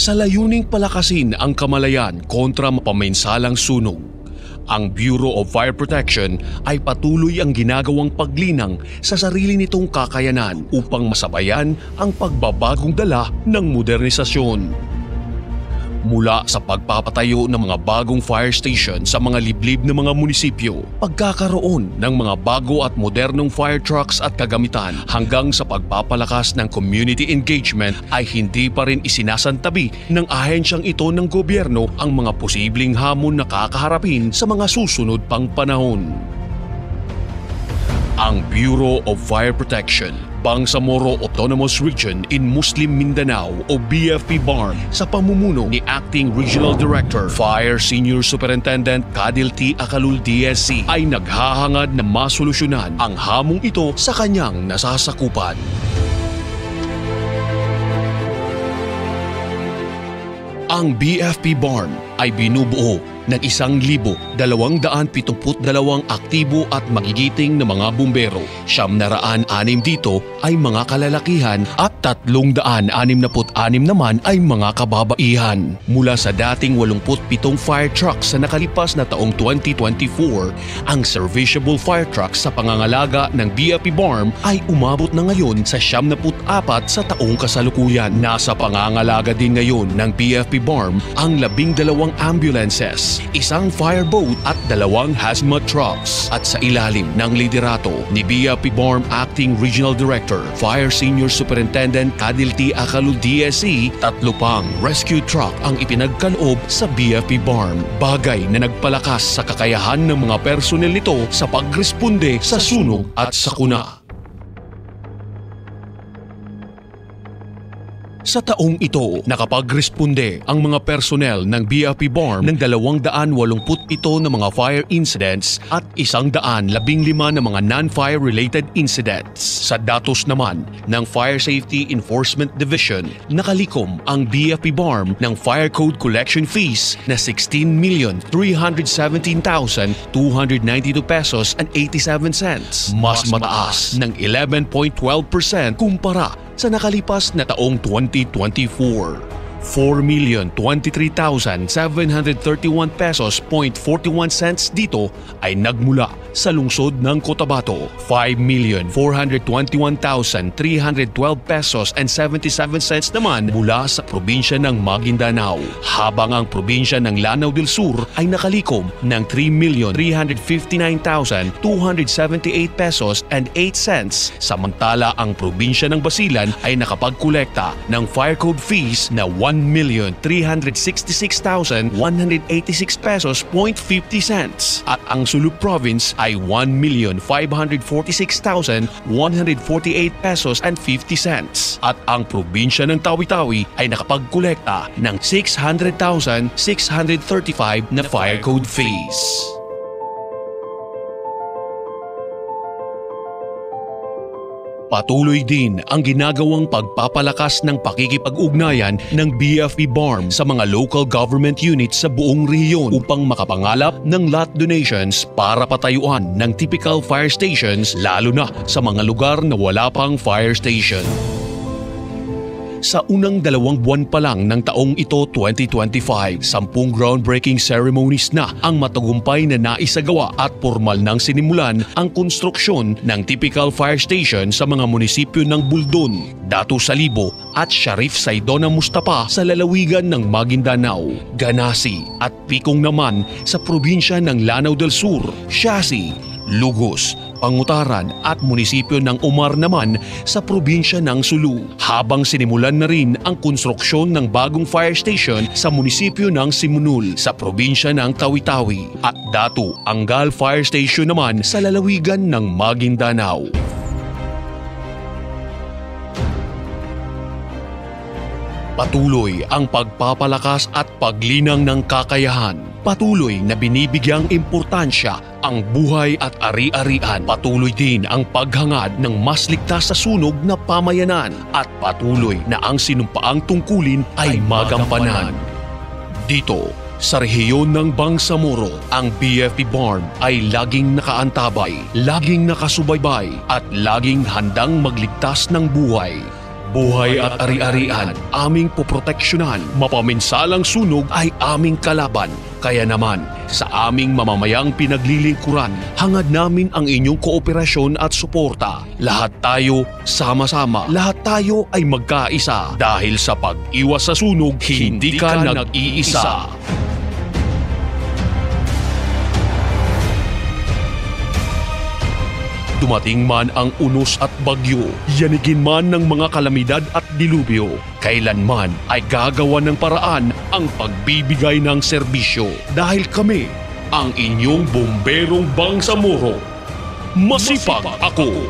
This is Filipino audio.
Sa layuning palakasin ang kamalayan kontra mapaminsalang sunog, ang Bureau of Fire Protection ay patuloy ang ginagawang paglinang sa sarili nitong kakayanan upang masabayan ang pagbabagong dala ng modernisasyon. Mula sa pagpapatayo ng mga bagong fire station sa mga liblib na mga munisipyo, pagkakaroon ng mga bago at modernong fire trucks at kagamitan hanggang sa pagpapalakas ng community engagement ay hindi pa rin isinasantabi ng ahensyang ito ng gobyerno ang mga posibleng hamon na kakaharapin sa mga susunod pang panahon. Ang Bureau of Fire Protection, Bangsamoro Autonomous Region in Muslim Mindanao o BFP-BARM sa pamumuno ni Acting Regional Director, Fire Senior Superintendent Kadil T. Acalul DSC ay naghahangad na masolusyonan ang hamong ito sa kanyang nasasakupan. Ang BFP-BARM ay binubuo ng 1,272 aktibo at magigiting na mga bumbero. 906 dito ay mga kalalakihan at 366 naman ay mga kababaihan. Mula sa dating 87 fire trucks sa nakalipas na taong 2024, ang serviceable fire trucks sa pangangalaga ng BFP-BARM ay umabot na ngayon sa 74 sa taong kasalukuyan. Nasa pangangalaga din ngayon ng BFP-BARM ang 12 ambulances, 1 fireboat at 2 hazmat trucks. At sa ilalim ng liderato ni BFP-BARM Acting Regional Director, Fire Senior Superintendent Kadil T. Acalul DSC, 3 pang rescue truck ang ipinagkaloob sa BFP-BARM, bagay na nagpalakas sa kakayahan ng mga personel nito sa pagresponde sa sunog at sakuna. Sa taong ito, nakapagresponde ang mga personnel ng BFP-BARM ng 287 na mga fire incidents at 115 na mga non-fire related incidents. Sa datos naman ng Fire Safety Enforcement Division, nakalikom ang BFP-BARM ng fire code collection fees na 16,317,292 pesos and 87 cents, mas mataas ng 11.12% kumpara sa nakalipas na taong 2024. 4,023,731 pesos .41 cents dito ay nagmula sa lungsod ng Cotabato. 5,421,312 pesos and 77 cents naman mula sa probinsya ng Maguindanao, habang ang probinsya ng Lanao del Sur ay nakalikom ng 3,359,278 pesos and 8 cents, samantala ang probinsya ng Basilan ay nakapagkolekta ng fire code fees na 1,366,186 pesos .50 cents at ang Sulu Province ay 1,546,148 pesos and 50 cents at ang probinsya ng Tawi-Tawi ay nakapagkolekta ng 600,635 na fire code fees. Patuloy din ang ginagawang pagpapalakas ng pakikipag-ugnayan ng BFP-BARM sa mga local government units sa buong rehiyon upang makapangalap ng lot donations para patayuan ng typical fire stations, lalo na sa mga lugar na wala pang fire station. Sa unang 2 buwan pa lang ng taong ito 2025, 10 groundbreaking ceremonies na ang matagumpay na naisagawa at formal nang sinimulan ang konstruksyon ng typical fire station sa mga munisipyo ng Buldon, Datu Salibo at Sharif Saidona Mustapa sa lalawigan ng Maguindanao, Ganasi at Picong naman sa probinsya ng Lanao del Sur, Siasi, Lugos, Pangutaran at munisipyo ng Umar naman sa probinsya ng Sulu, habang sinimulan na rin ang konstruksyon ng bagong fire station sa munisipyo ng Simunul sa probinsya ng Tawi-Tawi at Datu Angal Fire Station naman sa lalawigan ng Maguindanao. Patuloy ang pagpapalakas at paglinang ng kakayahan. Patuloy na binibigyang importansya ang buhay at ari-arian. Patuloy din ang paghangad ng mas ligtas sa sunog na pamayanan. At patuloy na ang sinumpaang tungkulin ay magampanan. Dito, sa rehiyon ng Bangsamoro, ang BFP-BARM ay laging nakaantabay, laging nakasubaybay at laging handang magligtas ng buhay. Buhay at ari-arian, aming poproteksyonan. Mapaminsalang sunog ay aming kalaban. Kaya naman, sa aming mamamayang pinaglilingkuran, hangad namin ang inyong kooperasyon at suporta. Lahat tayo, sama-sama, lahat tayo ay magkaisa. Dahil sa pag-iwas sa sunog, hindi ka nag-iisa. Dumating man ang unos at bagyo, yanigin man ng mga kalamidad at dilubyo, kailanman ay gagawa ng paraan ang pagbibigay ng serbisyo. Dahil kami, ang inyong bomberong Bangsamoro. Masipag ako!